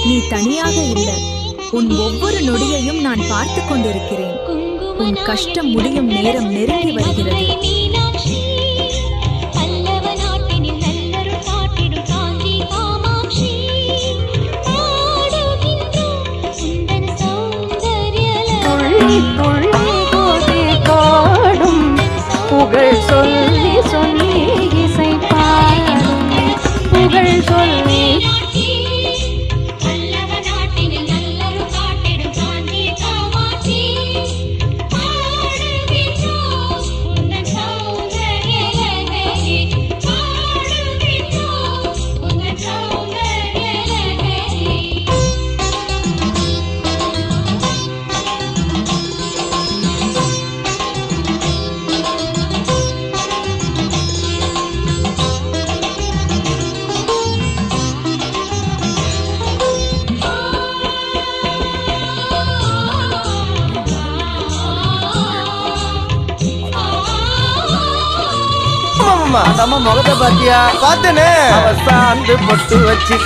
நீ தனியாக இல்லை. உன் ஒவ்வொரு நொடியையும் நான் பார்த்து கொண்டிருக்கிறேன். உன் கஷ்டம் முடியும் நேரம் நெருங்கி வருகிறது. புகழ் சொல்லி சொல்லி இசை பாடும் புகழ் சொல்லி நம்ம முகத்தை பாத்தியா? பார்த்தனே. சாந்து பொட்டு வச்சு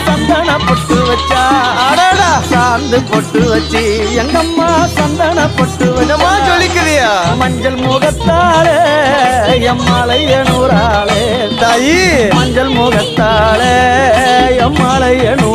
சந்தன பொட்டு வச்சா. அடடா சாந்து பொட்டு வச்சு எங்கம்மா சந்தன பொட்டு வச்சமா சொல்லிக்கிறியா? மஞ்சள் முகத்தாலே எம்மாளைய நூறாளே தாயி. மஞ்சள் முகத்தாலே எம்மாளைய நூறு